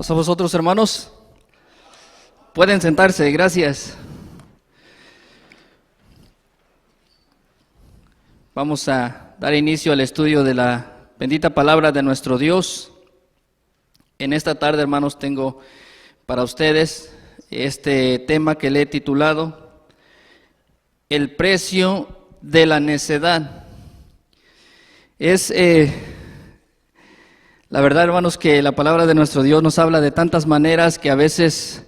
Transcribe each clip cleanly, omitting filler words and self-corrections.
Paz a vosotros, hermanos. Pueden sentarse, gracias. Vamos a dar inicio al estudio de la bendita palabra de nuestro Dios. En esta tarde, hermanos, tengo para ustedes este tema que le he titulado El precio de la necedad. Es la verdad, hermanos, que la palabra de nuestro Dios nos habla de tantas maneras que a veces,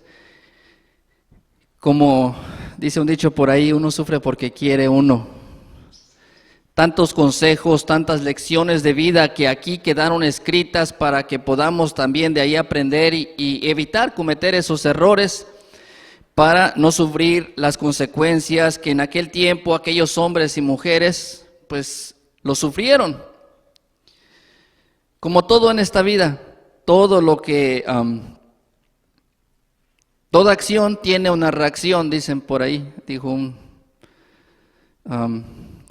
como dice un dicho por ahí, uno sufre porque quiere uno. Tantos consejos, tantas lecciones de vida que aquí quedaron escritas para que podamos también de ahí aprender y evitar cometer esos errores para no sufrir las consecuencias que en aquel tiempo aquellos hombres y mujeres pues lo sufrieron. Como todo en esta vida, todo lo que, toda acción tiene una reacción, dicen por ahí, dijo un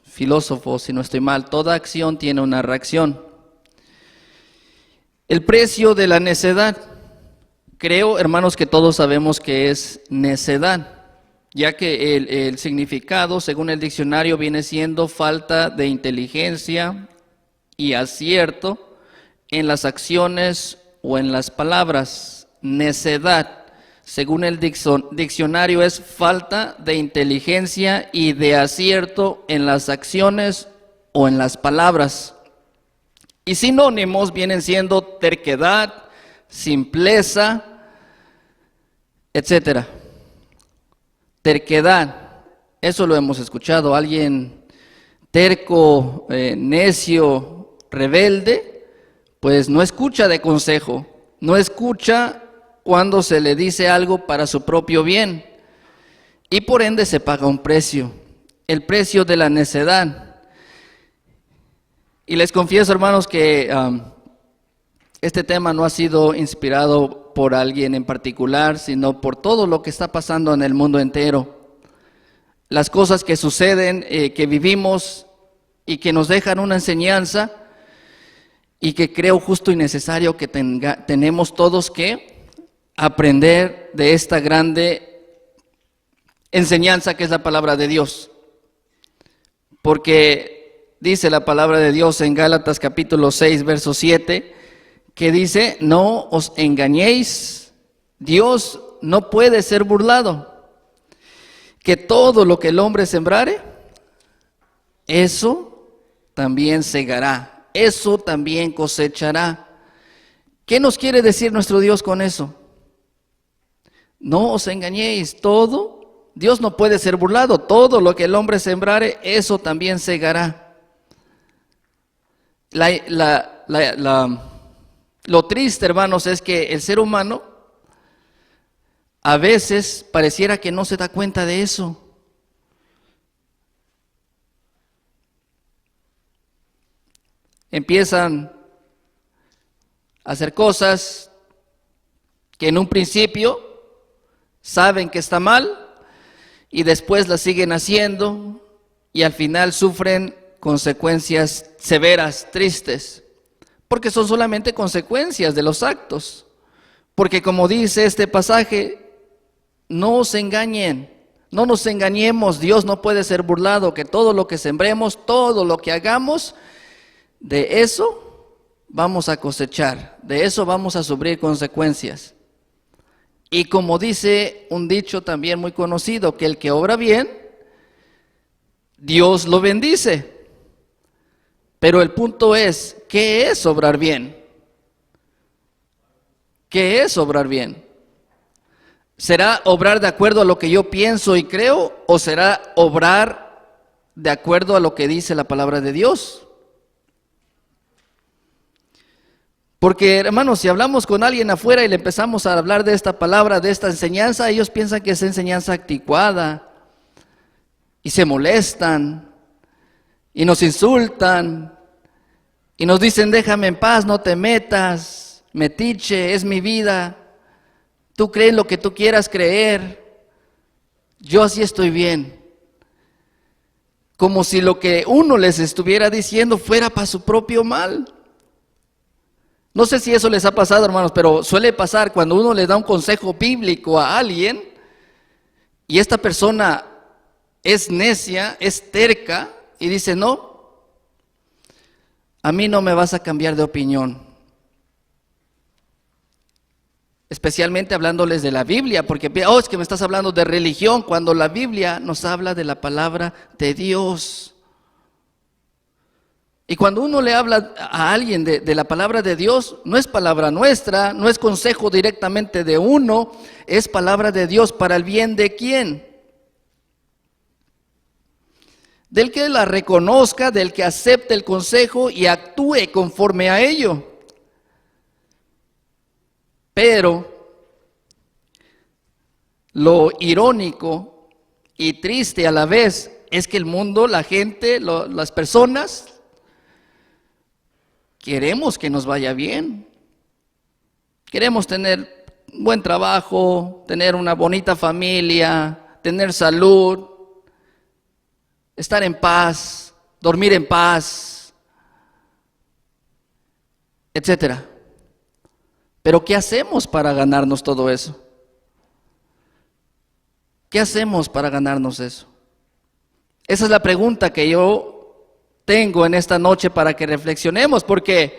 filósofo, si no estoy mal, toda acción tiene una reacción. El precio de la necedad, creo, hermanos, que todos sabemos que es necedad, ya que el significado, según el diccionario, viene siendo falta de inteligencia y acierto en las acciones o en las palabras. Necedad, según el diccionario, es falta de inteligencia y de acierto en las acciones o en las palabras. Y sinónimos vienen siendo terquedad, simpleza, etcétera. Terquedad, eso lo hemos escuchado. Alguien terco, necio, rebelde, pues no escucha de consejo, no escucha cuando se le dice algo para su propio bien, y por ende se paga un precio, el precio de la necedad. Y les confieso, hermanos, que este tema no ha sido inspirado por alguien en particular, sino por todo lo que está pasando en el mundo entero. Las cosas que suceden, que vivimos y que nos dejan una enseñanza, y que creo justo y necesario que tenemos todos que aprender de esta grande enseñanza que es la palabra de Dios. Porque dice la palabra de Dios en Gálatas capítulo 6, verso 7, que dice: no os engañéis, Dios no puede ser burlado, que todo lo que el hombre sembrare, eso también segará. Eso también cosechará. ¿Qué nos quiere decir nuestro Dios con eso? No os engañéis, Dios no puede ser burlado, todo lo que el hombre sembrare, eso también segará. Lo triste, hermanos, es que el ser humano a veces pareciera que no se da cuenta de eso. Empiezan a hacer cosas que en un principio saben que está mal y después las siguen haciendo y al final sufren consecuencias severas, tristes, porque son solamente consecuencias de los actos. Porque como dice este pasaje, no os engañen, no nos engañemos, Dios no puede ser burlado, que todo lo que sembremos, todo lo que hagamos, de eso vamos a cosechar, de eso vamos a sufrir consecuencias. Y como dice un dicho también muy conocido, que el que obra bien, Dios lo bendice. Pero el punto es, ¿qué es obrar bien? ¿Qué es obrar bien? ¿Será obrar de acuerdo a lo que yo pienso y creo, o será obrar de acuerdo a lo que dice la palabra de Dios? Porque, hermanos, si hablamos con alguien afuera y le empezamos a hablar de esta palabra, de esta enseñanza, ellos piensan que es enseñanza anticuada y se molestan y nos insultan y nos dicen: déjame en paz, no te metas, metiche, es mi vida, tú crees lo que tú quieras creer, yo así estoy bien. Como si lo que uno les estuviera diciendo fuera para su propio mal. No sé si eso les ha pasado, hermanos, pero suele pasar cuando uno le da un consejo bíblico a alguien y esta persona es necia, es terca y dice, no, a mí no me vas a cambiar de opinión. Especialmente hablándoles de la Biblia, porque es que me estás hablando de religión, cuando la Biblia nos habla de la palabra de Dios. Y cuando uno le habla a alguien de la palabra de Dios, no es palabra nuestra, no es consejo directamente de uno, es palabra de Dios para el bien de quién. Del que la reconozca, del que acepte el consejo y actúe conforme a ello. Pero lo irónico y triste a la vez es que el mundo, la gente, las personas, queremos que nos vaya bien. Queremos tener un buen trabajo, tener una bonita familia, tener salud, estar en paz, dormir en paz, etcétera. Pero ¿qué hacemos para ganarnos todo eso? ¿Qué hacemos para ganarnos eso? Esa es la pregunta que yo tengo en esta noche para que reflexionemos, porque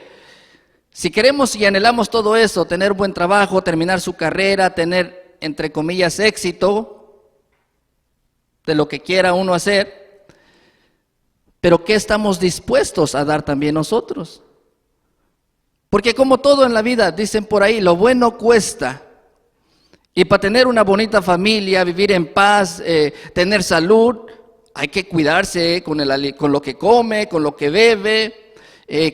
si queremos y anhelamos todo eso, tener buen trabajo, terminar su carrera, tener, entre comillas, éxito de lo que quiera uno hacer, pero ¿qué estamos dispuestos a dar también nosotros? Porque como todo en la vida, dicen por ahí, lo bueno cuesta. Y para tener una bonita familia, vivir en paz, tener salud, hay que cuidarse con lo que come, con lo que bebe,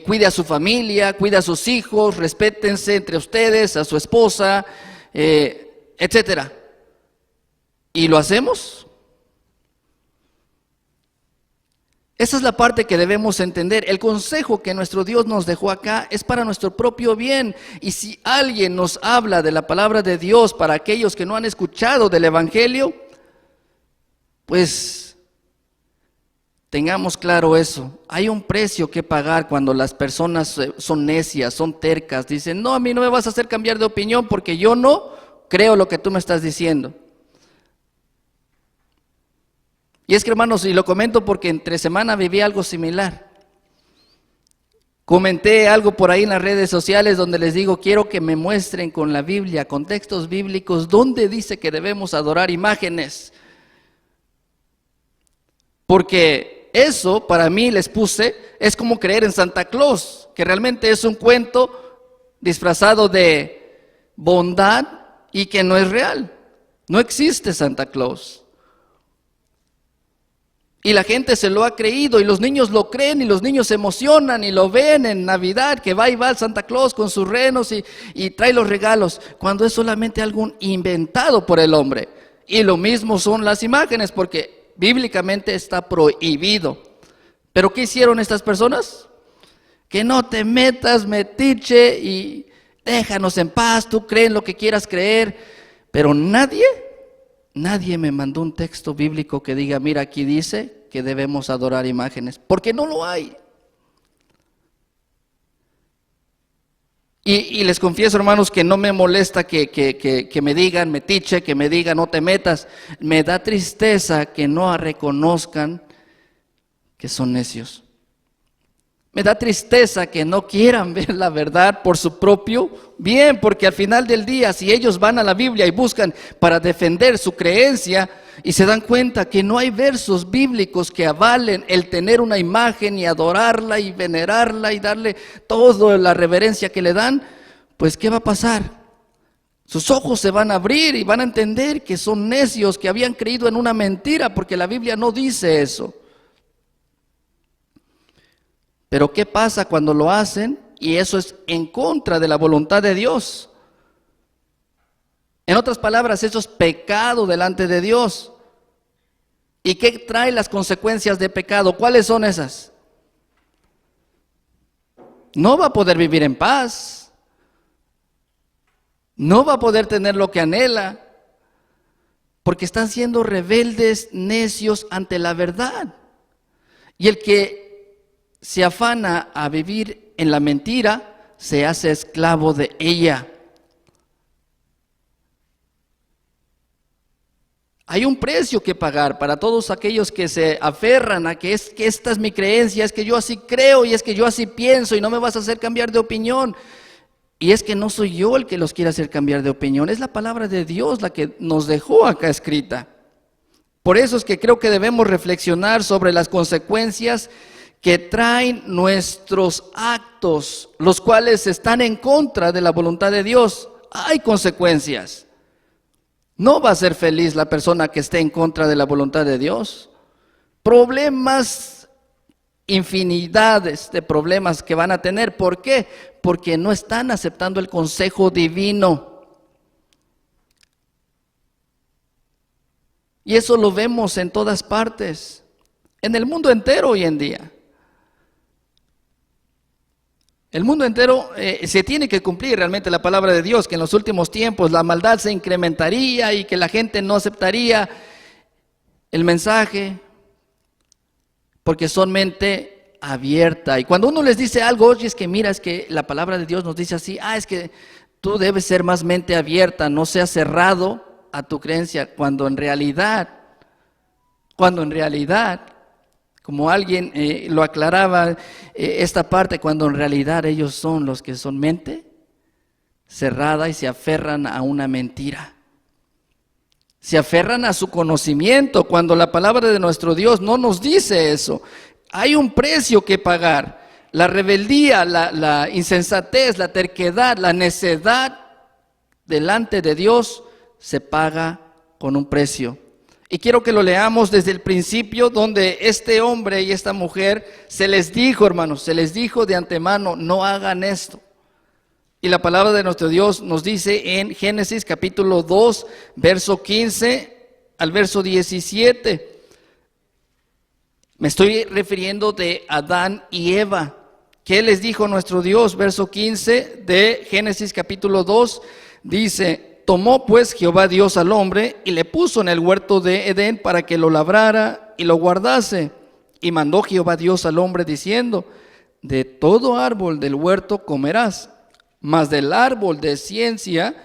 cuide a su familia, cuide a sus hijos, respétense entre ustedes, a su esposa, etcétera. ¿Y lo hacemos? Esa es la parte que debemos entender. El consejo que nuestro Dios nos dejó acá es para nuestro propio bien. Y si alguien nos habla de la palabra de Dios para aquellos que no han escuchado del Evangelio, pues tengamos claro eso. Hay un precio que pagar cuando las personas son necias, son tercas. Dicen, no, a mí no me vas a hacer cambiar de opinión porque yo no creo lo que tú me estás diciendo. Y es que, hermanos, y lo comento porque entre semana viví algo similar. Comenté algo por ahí en las redes sociales donde les digo, quiero que me muestren con la Biblia, con textos bíblicos, dónde dice que debemos adorar imágenes. Porque eso, para mí, les puse, es como creer en Santa Claus, que realmente es un cuento disfrazado de bondad y que no es real. No existe Santa Claus. Y la gente se lo ha creído y los niños lo creen y los niños se emocionan y lo ven en Navidad, que va y va el Santa Claus con sus renos y trae los regalos, cuando es solamente algo inventado por el hombre. Y lo mismo son las imágenes, porque bíblicamente está prohibido. ¿Pero qué hicieron estas personas? Que no te metas, metiche, y déjanos en paz, tú cree en lo que quieras creer. Pero nadie me mandó un texto bíblico que diga, mira, aquí dice que debemos adorar imágenes, porque no lo hay. Y les confieso, hermanos, que no me molesta que me digan metiche, que me digan no te metas. Me da tristeza que no reconozcan que son necios. Me da tristeza que no quieran ver la verdad por su propio bien, porque al final del día, si ellos van a la Biblia y buscan para defender su creencia y se dan cuenta que no hay versos bíblicos que avalen el tener una imagen y adorarla y venerarla y darle toda la reverencia que le dan, pues ¿qué va a pasar? Sus ojos se van a abrir y van a entender que son necios, que habían creído en una mentira, porque la Biblia no dice eso. Pero ¿qué pasa cuando lo hacen? Y eso es en contra de la voluntad de Dios. En otras palabras, eso es pecado delante de Dios. ¿Y qué trae las consecuencias de pecado? ¿Cuáles son esas? No va a poder vivir en paz. No va a poder tener lo que anhela. Porque están siendo rebeldes, necios ante la verdad. Y el que se afana a vivir en la mentira, se hace esclavo de ella. Hay un precio que pagar para todos aquellos que se aferran a que esta es mi creencia, es que yo así creo y es que yo así pienso y no me vas a hacer cambiar de opinión. Y es que no soy yo el que los quiere hacer cambiar de opinión, es la palabra de Dios la que nos dejó acá escrita. Por eso es que creo que debemos reflexionar sobre las consecuencias que traen nuestros actos, los cuales están en contra de la voluntad de Dios. Hay consecuencias. No va a ser feliz la persona que esté en contra de la voluntad de Dios. Problemas, infinidades de problemas que van a tener. ¿Por qué? Porque no están aceptando el consejo divino. Y eso lo vemos en todas partes, en el mundo entero hoy en día. El mundo entero se tiene que cumplir realmente la palabra de Dios, que en los últimos tiempos la maldad se incrementaría y que la gente no aceptaría el mensaje, porque son mente abierta. Y cuando uno les dice algo, oye, es que mira, es que la palabra de Dios nos dice así, es que tú debes ser más mente abierta, no seas cerrado a tu creencia, cuando en realidad, como alguien lo aclaraba, esta parte, cuando en realidad ellos son los que son mente cerrada y se aferran a una mentira. Se aferran a su conocimiento, cuando la palabra de nuestro Dios no nos dice eso. Hay un precio que pagar. La rebeldía, la insensatez, la terquedad, la necedad delante de Dios se paga con un precio. Y quiero que lo leamos desde el principio, donde este hombre y esta mujer se les dijo, hermanos, se les dijo de antemano, no hagan esto. Y la palabra de nuestro Dios nos dice en Génesis capítulo 2, verso 15 al verso 17. Me estoy refiriendo de Adán y Eva. ¿Qué les dijo nuestro Dios? Verso 15 de Génesis capítulo 2 dice: tomó pues Jehová Dios al hombre y le puso en el huerto de Edén para que lo labrara y lo guardase. Y mandó Jehová Dios al hombre diciendo: de todo árbol del huerto comerás, mas del árbol de ciencia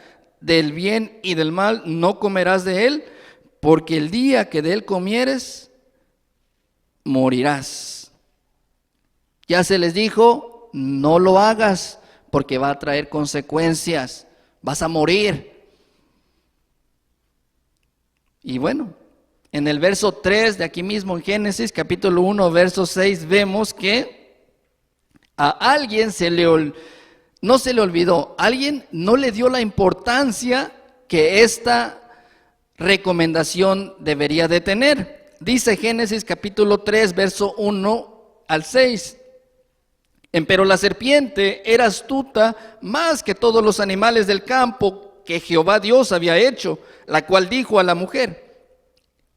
del bien y del mal no comerás de él, porque el día que de él comieres, morirás. Ya se les dijo, no lo hagas, porque va a traer consecuencias, vas a morir. Y bueno, en el verso 3 de aquí mismo en Génesis capítulo 1, verso 6, vemos que a alguien no se le olvidó, alguien no le dio la importancia que esta recomendación debería de tener. Dice Génesis capítulo 3, verso 1 al 6. Empero la serpiente era astuta más que todos los animales del campo que Jehová Dios había hecho, la cual dijo a la mujer: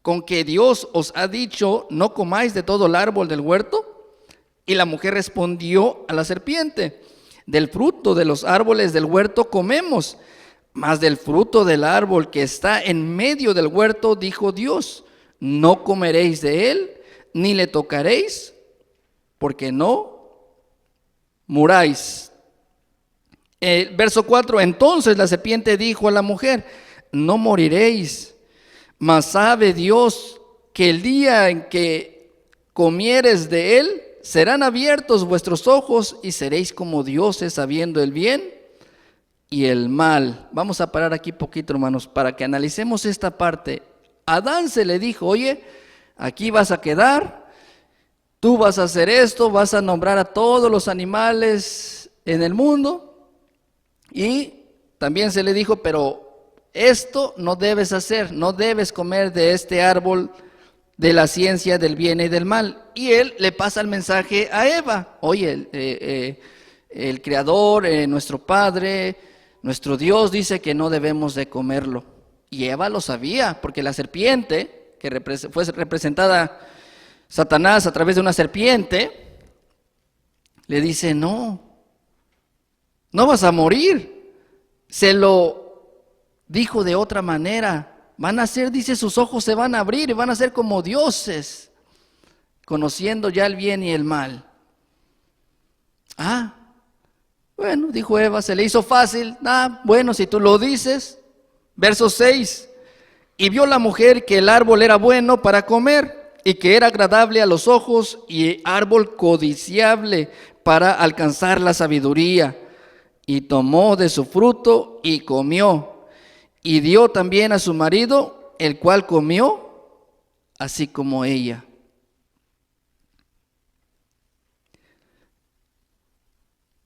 ¿con que Dios os ha dicho, no comáis de todo el árbol del huerto? Y la mujer respondió a la serpiente: del fruto de los árboles del huerto comemos, mas del fruto del árbol que está en medio del huerto, dijo Dios, no comeréis de él, ni le tocaréis, porque no muráis. Verso 4, entonces la serpiente dijo a la mujer: no moriréis, mas sabe Dios que el día en que comieres de él, serán abiertos vuestros ojos y seréis como dioses, sabiendo el bien y el mal. Vamos a parar aquí poquito, hermanos, para que analicemos esta parte. A Adán se le dijo: oye, aquí vas a quedar, tú vas a hacer esto, vas a nombrar a todos los animales en el mundo. Y también se le dijo: pero esto no debes hacer, no debes comer de este árbol de la ciencia del bien y del mal. Y él le pasa el mensaje a Eva: oye, el Creador, nuestro Padre, nuestro Dios dice que no debemos de comerlo. Y Eva lo sabía, porque la serpiente, que fue representada Satanás a través de una serpiente, le dice: no vas a morir. Se lo dijo de otra manera: van a ser, dice, sus ojos se van a abrir y van a ser como dioses, conociendo ya el bien y el mal. Bueno, dijo Eva, se le hizo fácil. Bueno, si tú lo dices. Verso 6. Y vio la mujer que el árbol era bueno para comer y que era agradable a los ojos y árbol codiciable para alcanzar la sabiduría. Y tomó de su fruto y comió. Y dio también a su marido, el cual comió, así como ella.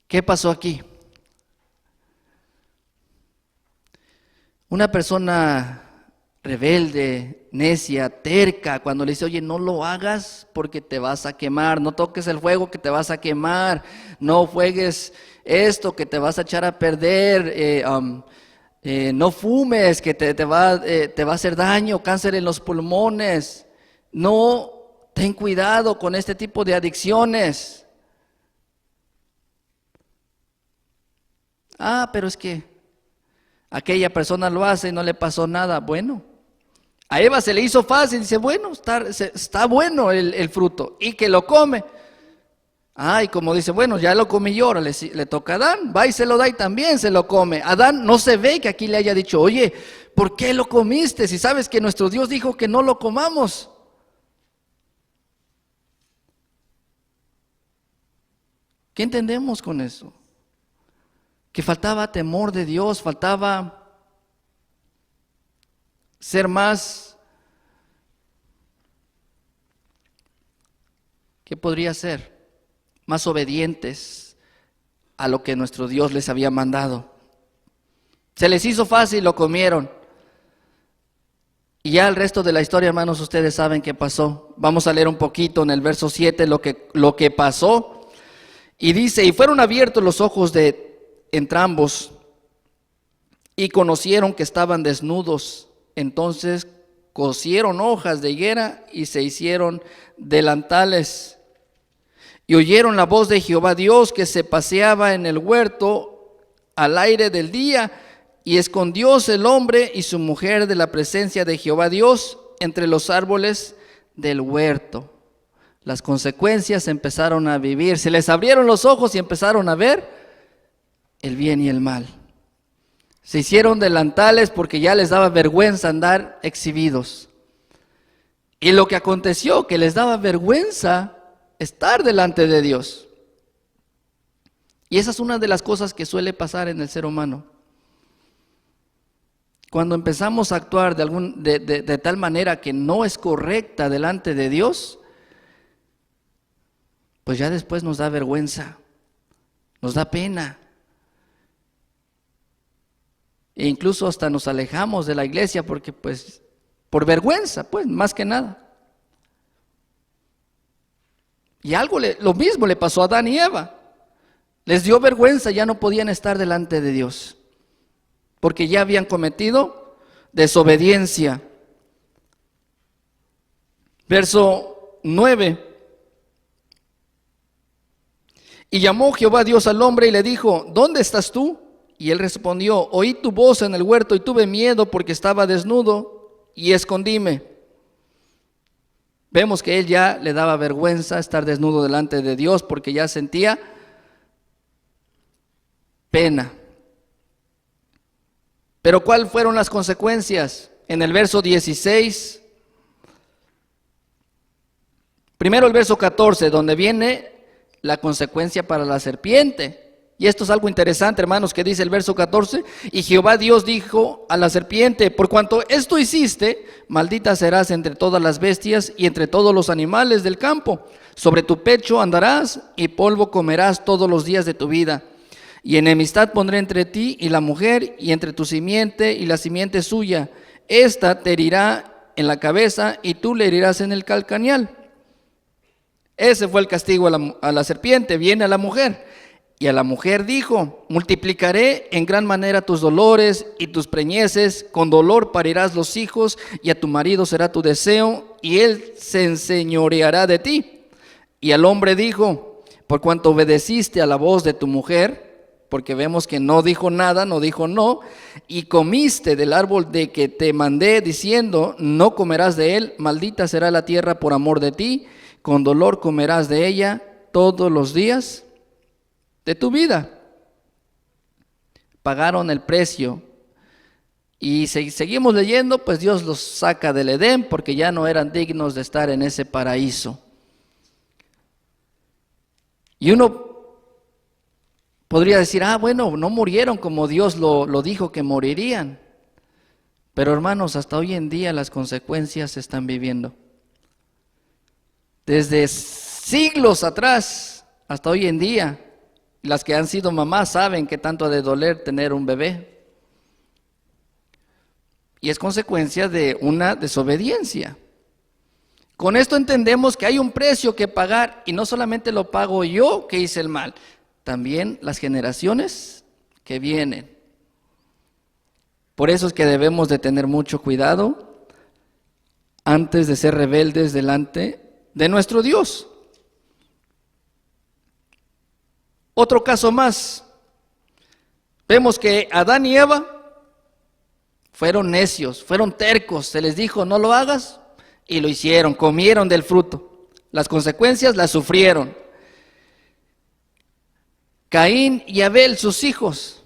¿Qué pasó aquí? Una persona rebelde, necia, terca, cuando le dice, oye, no lo hagas porque te vas a quemar, no toques el fuego que te vas a quemar, no juegues esto que te vas a echar a perder, no fumes que te va a hacer daño, cáncer en los pulmones, no, ten cuidado con este tipo de adicciones. Pero es que aquella persona lo hace y no le pasó nada. Bueno, a Eva se le hizo fácil, dice, bueno, está bueno el fruto, y que lo come. Y como dice, bueno, ya lo comí yo, ahora le toca a Adán, va y se lo da y también se lo come. Adán no se ve que aquí le haya dicho, oye, ¿por qué lo comiste? Si sabes que nuestro Dios dijo que no lo comamos. ¿Qué entendemos con eso? Que faltaba temor de Dios, faltaba ser más, ¿qué podría ser? Más obedientes a lo que nuestro Dios les había mandado. Se les hizo fácil, lo comieron. Y ya el resto de la historia, hermanos, ustedes saben qué pasó. Vamos a leer un poquito en el verso 7 lo que pasó. Y dice, y fueron abiertos los ojos de entrambos y conocieron que estaban desnudos. Entonces cosieron hojas de higuera y se hicieron delantales. Y oyeron la voz de Jehová Dios que se paseaba en el huerto al aire del día, y escondióse el hombre y su mujer de la presencia de Jehová Dios entre los árboles del huerto. Las consecuencias empezaron a vivir, se les abrieron los ojos y empezaron a ver el bien y el mal. Se hicieron delantales porque ya les daba vergüenza andar exhibidos. Y lo que aconteció, que les daba vergüenza estar delante de Dios. Y esa es una de las cosas que suele pasar en el ser humano. Cuando empezamos a actuar de tal manera que no es correcta delante de Dios, pues ya después nos da vergüenza, nos da pena. E incluso hasta nos alejamos de la iglesia porque pues por vergüenza, pues más que nada. Y lo mismo le pasó a Adán y Eva. Les dio vergüenza, ya no podían estar delante de Dios, porque ya habían cometido desobediencia. Verso 9. Y llamó Jehová Dios al hombre y le dijo, ¿dónde estás tú? Y él respondió, oí tu voz en el huerto y tuve miedo porque estaba desnudo y escondíme. Vemos que él ya le daba vergüenza estar desnudo delante de Dios porque ya sentía pena. Pero ¿cuáles fueron las consecuencias? En el verso 16, primero el verso 14, donde viene la consecuencia para la serpiente. Y esto es algo interesante, hermanos, que dice el verso 14, y Jehová Dios dijo a la serpiente, por cuanto esto hiciste, maldita serás entre todas las bestias y entre todos los animales del campo. Sobre tu pecho andarás y polvo comerás todos los días de tu vida. Y enemistad pondré entre ti y la mujer, y entre tu simiente y la simiente suya. Esta te herirá en la cabeza y tú le herirás en el calcañal. Ese fue el castigo a la serpiente. Viene a la mujer. Y a la mujer dijo, multiplicaré en gran manera tus dolores y tus preñeces, con dolor parirás los hijos, y a tu marido será tu deseo, y él se enseñoreará de ti. Y al hombre dijo, por cuanto obedeciste a la voz de tu mujer, porque vemos que no dijo nada, no dijo no, y comiste del árbol de que te mandé, diciendo, no comerás de él, maldita será la tierra por amor de ti, con dolor comerás de ella todos los días de tu vida. pagaron el precio. Y seguimos leyendo, pues Dios los saca del Edén porque ya no eran dignos de estar en ese paraíso. Y uno podría decir, bueno, no murieron como Dios lo dijo que morirían. Pero hermanos, hasta hoy en día las consecuencias se están viviendo. Desde siglos atrás hasta hoy en día, las que han sido mamás saben qué tanto ha de doler tener un bebé. Y es consecuencia de una desobediencia. Con esto entendemos que hay un precio que pagar, y no solamente lo pago yo que hice el mal, también las generaciones que vienen. Por eso es que debemos de tener mucho cuidado antes de ser rebeldes delante de nuestro Dios. Otro caso más. Vemos que Adán y Eva fueron necios, fueron tercos. Se les dijo, no lo hagas, y lo hicieron, comieron del fruto. Las consecuencias las sufrieron. Caín y Abel, sus hijos.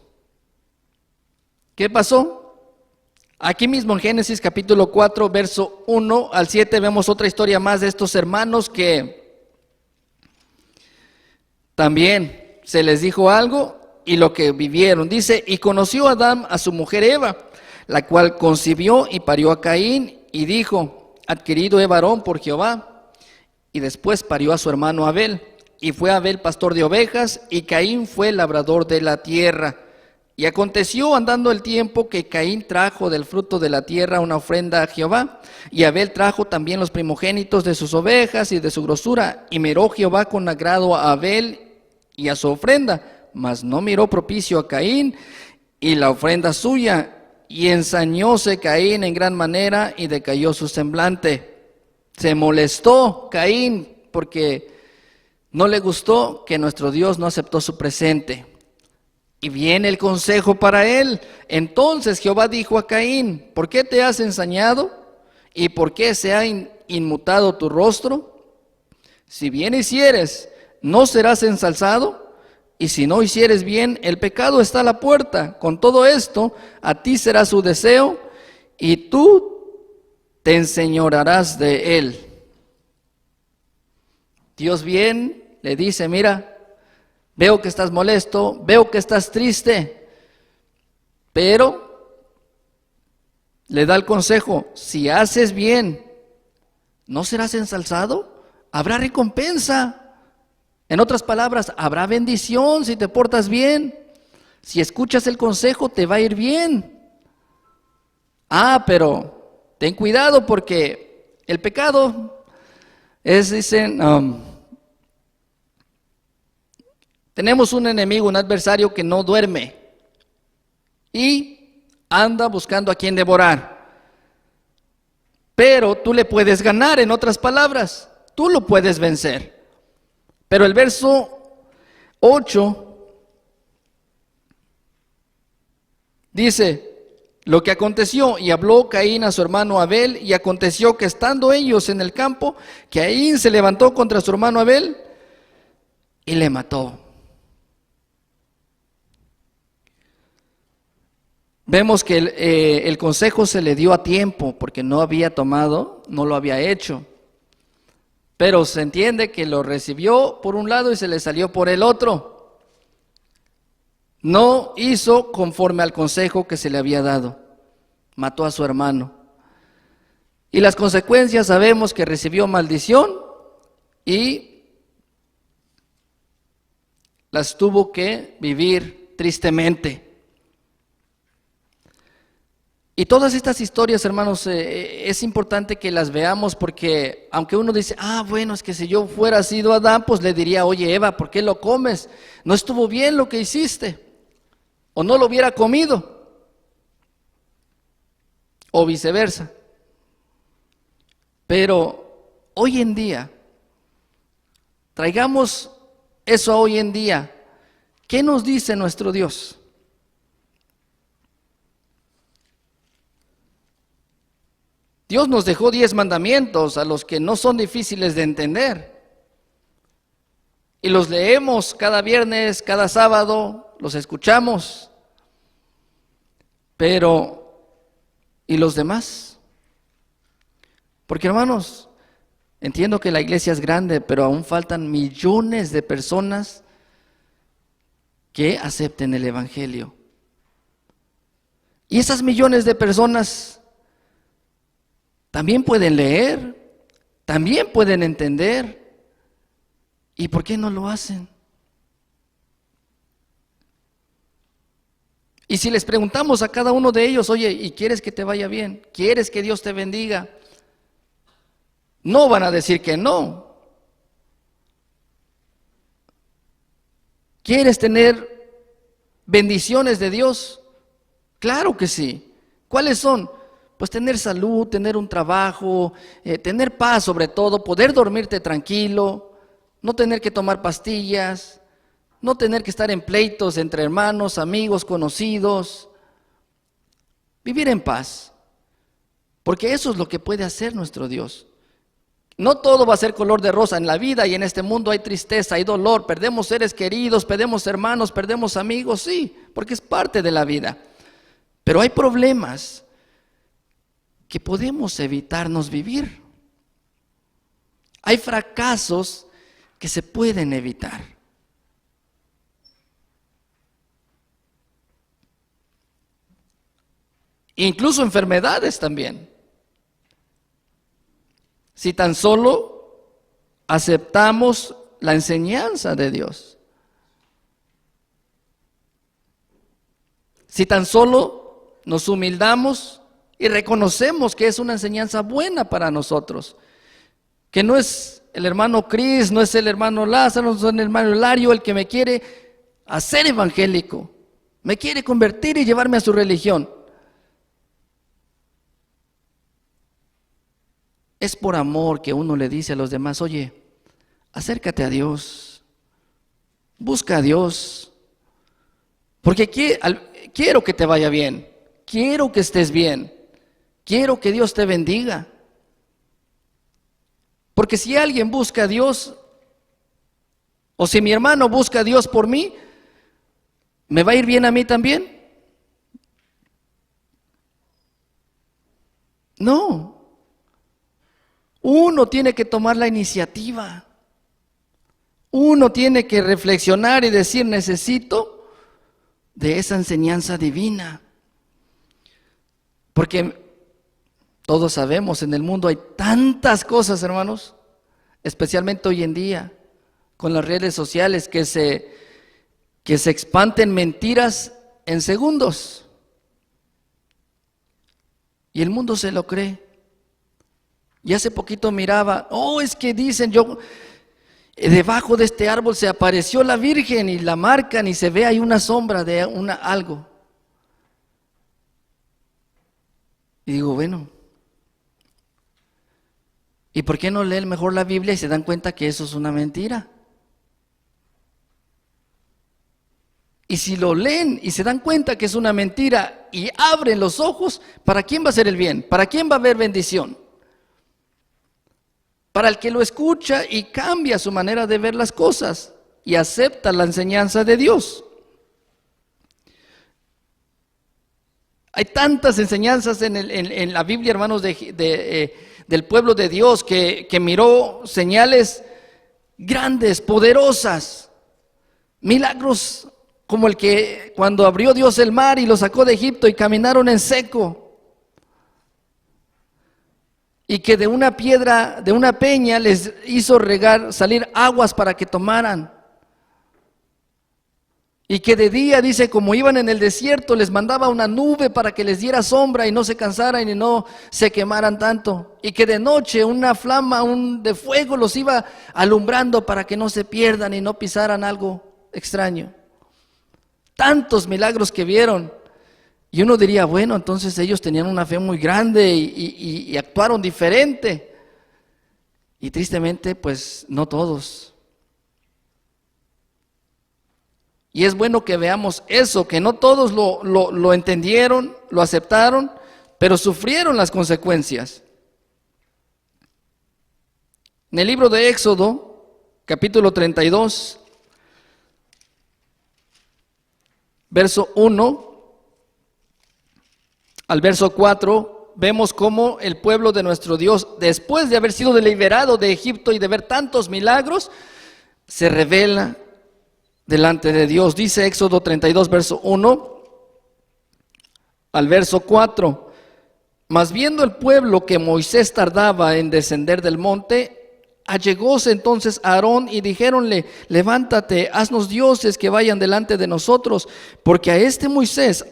¿Qué pasó? Aquí mismo en Génesis capítulo 4, verso 1 al 7, vemos otra historia más de estos hermanos que también se les dijo algo y lo que vivieron. Dice, y conoció Adán a su mujer Eva, la cual concibió y parió a Caín, y dijo, adquirido he varón por Jehová. Y después parió a su hermano Abel, y fue Abel pastor de ovejas, y Caín fue labrador de la tierra. Y aconteció andando el tiempo que Caín trajo del fruto de la tierra una ofrenda a Jehová, y Abel trajo también los primogénitos de sus ovejas y de su grosura, y miró Jehová con agrado a Abel y a su ofrenda, mas no miró propicio a Caín y la ofrenda suya. Y ensañóse Caín en gran manera y decayó su semblante. Se molestó Caín porque no le gustó que nuestro Dios no aceptó su presente. Y viene el consejo para él. Entonces Jehová dijo a Caín, ¿por qué te has ensañado? ¿Y por qué se ha inmutado tu rostro? Si bien hicieres, ¿no serás ensalzado? Y si no hicieres bien, el pecado está a la puerta. Con todo esto, a ti será su deseo, y tú te enseñorearás de él. Dios bien le dice, mira, veo que estás molesto, veo que estás triste, pero le da el consejo, si haces bien, ¿no serás ensalzado? Habrá recompensa. En otras palabras, habrá bendición si te portas bien. Si escuchas el consejo, te va a ir bien. Pero ten cuidado porque el pecado es, dicen, tenemos un enemigo, un adversario que no duerme y anda buscando a quien devorar. Pero tú le puedes ganar, en otras palabras, tú lo puedes vencer. Pero el verso 8 dice, lo que aconteció, y habló Caín a su hermano Abel, y aconteció que estando ellos en el campo, Caín se levantó contra su hermano Abel y le mató. Vemos que el consejo se le dio a tiempo, porque no había tomado, no lo había hecho. Pero se entiende que lo recibió por un lado y se le salió por el otro. No hizo conforme al consejo que se le había dado. Mató a su hermano. Y las consecuencias sabemos que recibió maldición y las tuvo que vivir tristemente. Y todas estas historias, hermanos, es importante que las veamos porque aunque uno dice, bueno, es que si yo fuera sido Adán, pues le diría, oye Eva, ¿por qué lo comes? No estuvo bien lo que hiciste, o no lo hubiera comido, o viceversa. Pero hoy en día, traigamos eso a hoy en día, ¿qué nos dice nuestro Dios? Dios nos dejó 10 mandamientos a los que no son difíciles de entender. Y los leemos cada viernes, cada sábado, los escuchamos. Pero, ¿y los demás? Porque hermanos, entiendo que la iglesia es grande, pero aún faltan millones de personas que acepten el evangelio. Y esas millones de personas también pueden leer, también pueden entender. ¿Y por qué no lo hacen? Y si les preguntamos a cada uno de ellos, oye, ¿y quieres que te vaya bien? ¿Quieres que Dios te bendiga? No van a decir que no. ¿Quieres tener bendiciones de Dios? Claro que sí. ¿Cuáles son? Pues tener salud, tener un trabajo, tener paz sobre todo, poder dormirte tranquilo, no tener que tomar pastillas, no tener que estar en pleitos entre hermanos, amigos, conocidos. Vivir en paz. Porque eso es lo que puede hacer nuestro Dios. No todo va a ser color de rosa. En la vida y en este mundo hay tristeza, hay dolor, perdemos seres queridos, perdemos hermanos, perdemos amigos, sí, porque es parte de la vida. Pero hay problemas que podemos evitarnos vivir. Hay fracasos que se pueden evitar. Incluso enfermedades también. Si tan solo aceptamos la enseñanza de Dios. Si tan solo nos humildamos y reconocemos que es una enseñanza buena para nosotros. Que no es el hermano Cris, no es el hermano Lázaro, no es el hermano Hilario el que me quiere hacer evangélico. Me quiere convertir y llevarme a su religión. Es por amor que uno le dice a los demás, oye, acércate a Dios, busca a Dios, porque quiero que te vaya bien, quiero que estés bien, quiero que Dios te bendiga. Porque si alguien busca a Dios, o si mi hermano busca a Dios por mí, ¿me va a ir bien a mí también? No. Uno tiene que tomar la iniciativa. Uno tiene que reflexionar y decir, necesito de esa enseñanza divina. Porque todos sabemos, en el mundo hay tantas cosas, hermanos, especialmente hoy en día, con las redes sociales, que se expanten mentiras en segundos. Y el mundo se lo cree. Y hace poquito miraba, es que dicen, debajo de este árbol se apareció la Virgen y la marcan y se ve ahí una sombra de algo. Y digo, bueno, ¿y por qué no leen mejor la Biblia y se dan cuenta que eso es una mentira? Y si lo leen y se dan cuenta que es una mentira y abren los ojos, ¿para quién va a ser el bien? ¿Para quién va a haber bendición? Para el que lo escucha y cambia su manera de ver las cosas y acepta la enseñanza de Dios. Hay tantas enseñanzas en la Biblia, hermanos, del pueblo de Dios que miró señales grandes, poderosas, milagros como el que cuando abrió Dios el mar y lo sacó de Egipto y caminaron en seco. Y que de una piedra, de una peña, les hizo salir aguas para que tomaran. Y que de día, dice, como iban en el desierto, les mandaba una nube para que les diera sombra y no se cansaran y no se quemaran tanto. Y que de noche una flama de fuego los iba alumbrando para que no se pierdan y no pisaran algo extraño. Tantos milagros que vieron. Y uno diría, bueno, entonces ellos tenían una fe muy grande y actuaron diferente. Y tristemente, pues no todos. Y es bueno que veamos eso, que no todos lo entendieron, lo aceptaron, pero sufrieron las consecuencias. En el libro de Éxodo, capítulo 32, verso 1, al verso 4, vemos cómo el pueblo de nuestro Dios, después de haber sido liberado de Egipto y de ver tantos milagros, se revela delante de Dios. Dice Éxodo 32, verso 1 al verso 4. Mas viendo el pueblo que Moisés tardaba en descender del monte, allegóse entonces a Aarón y dijéronle: levántate, haznos dioses que vayan delante de nosotros, porque a este Moisés,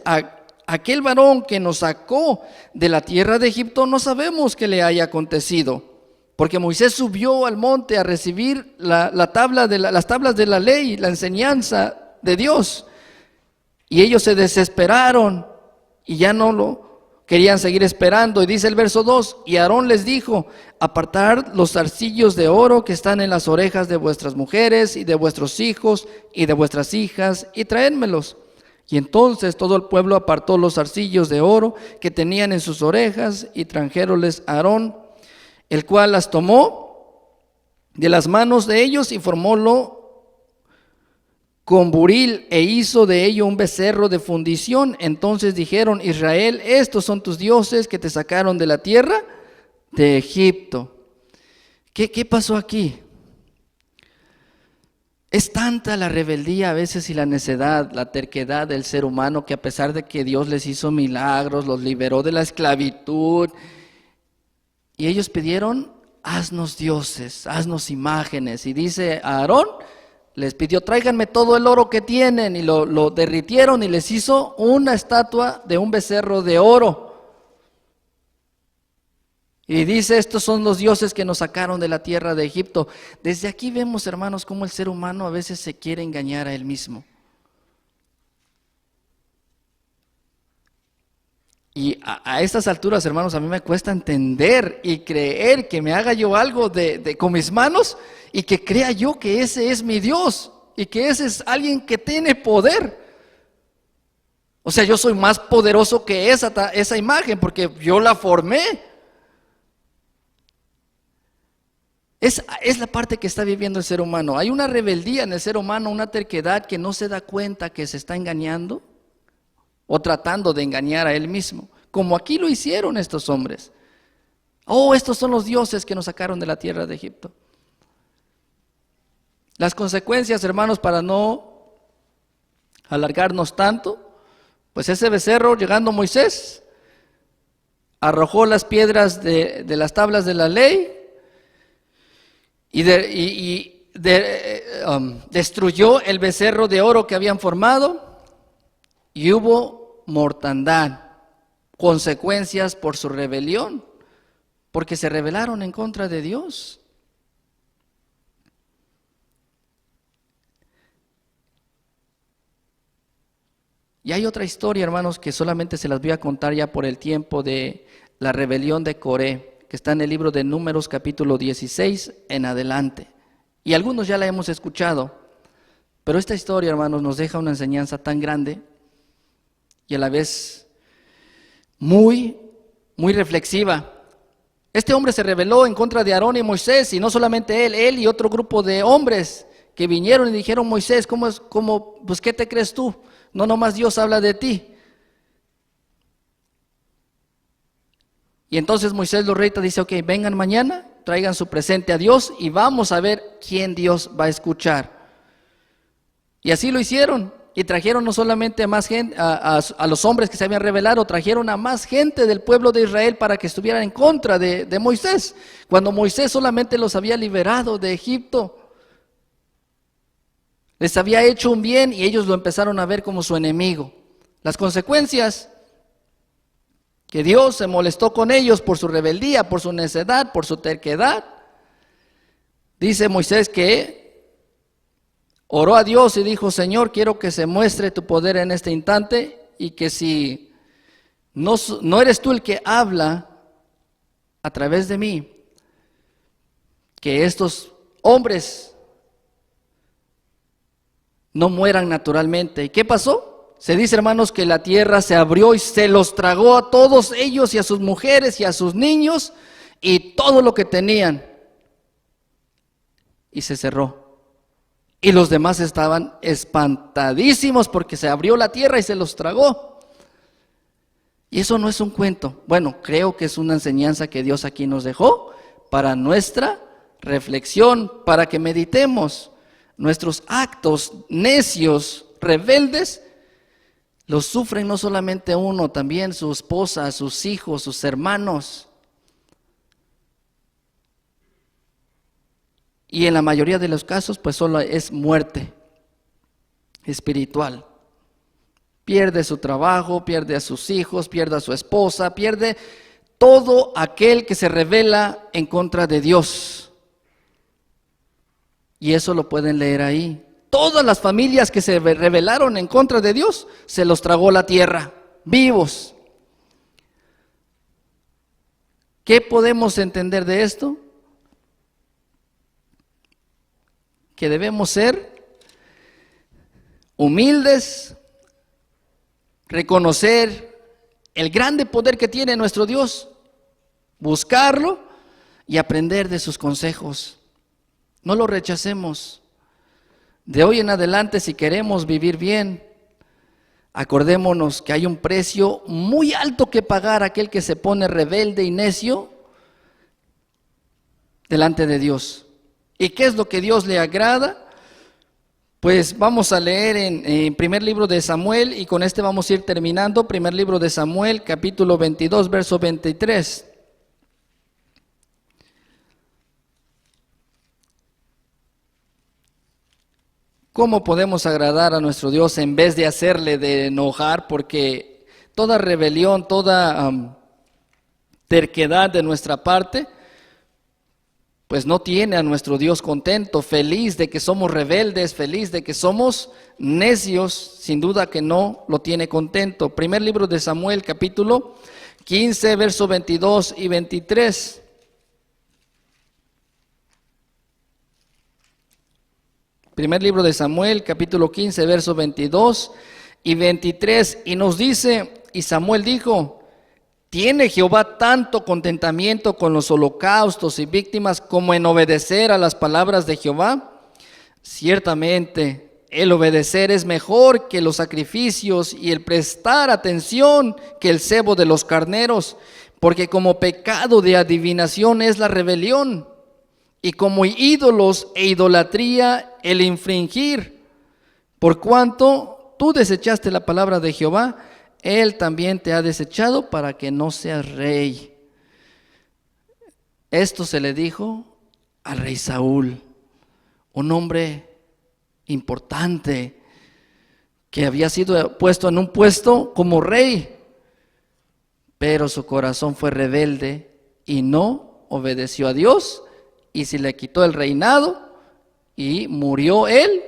aquel varón que nos sacó de la tierra de Egipto, no sabemos qué le haya acontecido. Porque Moisés subió al monte a recibir las tablas de la ley, la enseñanza de Dios. Y ellos se desesperaron y ya no lo querían seguir esperando. Y dice el verso 2, y Aarón les dijo: apartad los zarcillos de oro que están en las orejas de vuestras mujeres y de vuestros hijos y de vuestras hijas, y traédmelos. Y entonces todo el pueblo apartó los zarcillos de oro que tenían en sus orejas, y trajeronles a Aarón, el cual las tomó de las manos de ellos y formólo con buril e hizo de ello un becerro de fundición. Entonces dijeron: Israel, estos son tus dioses que te sacaron de la tierra de Egipto. ¿Qué pasó aquí? Es tanta la rebeldía a veces y la necedad, la terquedad del ser humano, que a pesar de que Dios les hizo milagros, los liberó de la esclavitud, y ellos pidieron: haznos dioses, haznos imágenes. Y dice Aarón, les pidió: tráiganme todo el oro que tienen, y lo derritieron y les hizo una estatua de un becerro de oro. Y dice: estos son los dioses que nos sacaron de la tierra de Egipto. Desde aquí vemos, hermanos, cómo el ser humano a veces se quiere engañar a él mismo. Y a estas alturas, hermanos, a mí me cuesta entender y creer que me haga yo algo con mis manos y que crea yo que ese es mi Dios y que ese es alguien que tiene poder. O sea, yo soy más poderoso que esa imagen porque yo la formé. Es la parte que está viviendo el ser humano. Hay una rebeldía en el ser humano, una terquedad que no se da cuenta que se está engañando o tratando de engañar a él mismo, como aquí lo hicieron estos hombres. Oh, estos son los dioses que nos sacaron de la tierra de Egipto. Las consecuencias, hermanos, para no alargarnos tanto, pues ese becerro, llegando Moisés, arrojó las piedras de las tablas de la ley y destruyó el becerro de oro que habían formado. Y hubo mortandad, consecuencias por su rebelión, porque se rebelaron en contra de Dios. Y hay otra historia, hermanos, que solamente se las voy a contar ya por el tiempo, de la rebelión de Coré, que está en el libro de Números capítulo 16 en adelante. Y algunos ya la hemos escuchado, pero esta historia, hermanos, nos deja una enseñanza tan grande y a la vez muy, muy reflexiva. Este hombre se rebeló en contra de Aarón y Moisés, y no solamente él y otro grupo de hombres que vinieron y dijeron: Moisés, pues ¿qué te crees tú? No nomás Dios habla de ti. Y entonces Moisés los reta, dice: ok, vengan mañana, traigan su presente a Dios y vamos a ver quién Dios va a escuchar. Y así lo hicieron. Y trajeron no solamente a más gente, a los hombres que se habían rebelado, trajeron a más gente del pueblo de Israel para que estuvieran en contra de Moisés, cuando Moisés solamente los había liberado de Egipto. Les había hecho un bien y ellos lo empezaron a ver como su enemigo. Las consecuencias, que Dios se molestó con ellos por su rebeldía, por su necedad, por su terquedad. Dice Moisés que oró a Dios y dijo: Señor, quiero que se muestre tu poder en este instante, y que si no eres tú el que habla a través de mí, que estos hombres no mueran naturalmente. ¿Y qué pasó? Se dice, hermanos, que la tierra se abrió y se los tragó a todos ellos y a sus mujeres y a sus niños y todo lo que tenían, y se cerró. Y los demás estaban espantadísimos porque se abrió la tierra y se los tragó. Y eso no es un cuento. Bueno, creo que es una enseñanza que Dios aquí nos dejó para nuestra reflexión, para que meditemos. Nuestros actos necios, rebeldes, los sufren no solamente uno, también su esposa, sus hijos, sus hermanos. Y en la mayoría de los casos, pues solo es muerte espiritual. Pierde su trabajo, pierde a sus hijos, pierde a su esposa, pierde todo aquel que se rebela en contra de Dios. Y eso lo pueden leer ahí. Todas las familias que se rebelaron en contra de Dios, se los tragó la tierra, vivos. ¿Qué podemos entender de esto? Que debemos ser humildes, reconocer el grande poder que tiene nuestro Dios, buscarlo y aprender de sus consejos. No lo rechacemos. De hoy en adelante, si queremos vivir bien, acordémonos que hay un precio muy alto que pagar aquel que se pone rebelde y necio delante de Dios. ¿Y qué es lo que Dios le agrada? Pues vamos a leer en primer libro de Samuel, y con este vamos a ir terminando. Primer libro de Samuel, capítulo 22, verso 23. ¿Cómo podemos agradar a nuestro Dios en vez de hacerle de enojar? Porque toda rebelión, toda terquedad de nuestra parte, pues no tiene a nuestro Dios contento, feliz de que somos rebeldes, feliz de que somos necios, sin duda que no lo tiene contento. Primer libro de Samuel, capítulo 15, versos 22 y 23. Primer libro de Samuel, capítulo 15, versos 22 y 23. Y nos dice, y Samuel dijo: ¿tiene Jehová tanto contentamiento con los holocaustos y víctimas como en obedecer a las palabras de Jehová? Ciertamente, el obedecer es mejor que los sacrificios, y el prestar atención que el cebo de los carneros, porque como pecado de adivinación es la rebelión, y como ídolos e idolatría el infringir. Por cuanto tú desechaste la palabra de Jehová, Él también te ha desechado para que no seas rey. Esto se le dijo al rey Saúl, un hombre importante que había sido puesto en un puesto como rey, pero su corazón fue rebelde y no obedeció a Dios, y se le quitó el reinado y murió él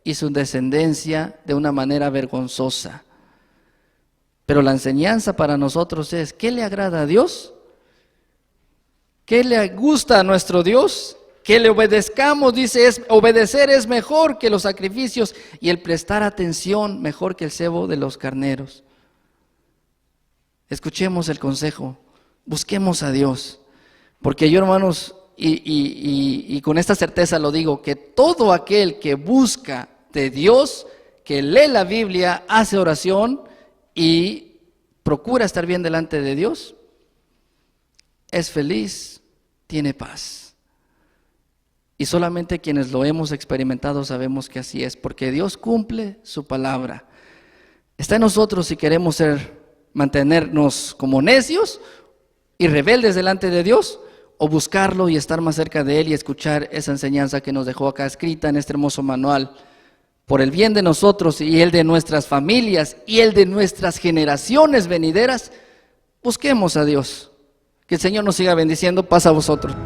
y su descendencia de una manera vergonzosa. Pero la enseñanza para nosotros es: ¿qué le agrada a Dios? ¿Qué le gusta a nuestro Dios? Que le obedezcamos. Dice, obedecer es mejor que los sacrificios, y el prestar atención mejor que el cebo de los carneros. Escuchemos el consejo, busquemos a Dios, porque yo, hermanos, y con esta certeza lo digo, que todo aquel que busca de Dios, que lee la Biblia, hace oración y procura estar bien delante de Dios, es feliz, tiene paz. Y solamente quienes lo hemos experimentado sabemos que así es, porque Dios cumple su palabra. Está en nosotros si queremos mantenernos como necios y rebeldes delante de Dios, o buscarlo y estar más cerca de Él y escuchar esa enseñanza que nos dejó acá escrita en este hermoso manual. Por el bien de nosotros y el de nuestras familias y el de nuestras generaciones venideras, busquemos a Dios. Que el Señor nos siga bendiciendo. Paz a vosotros.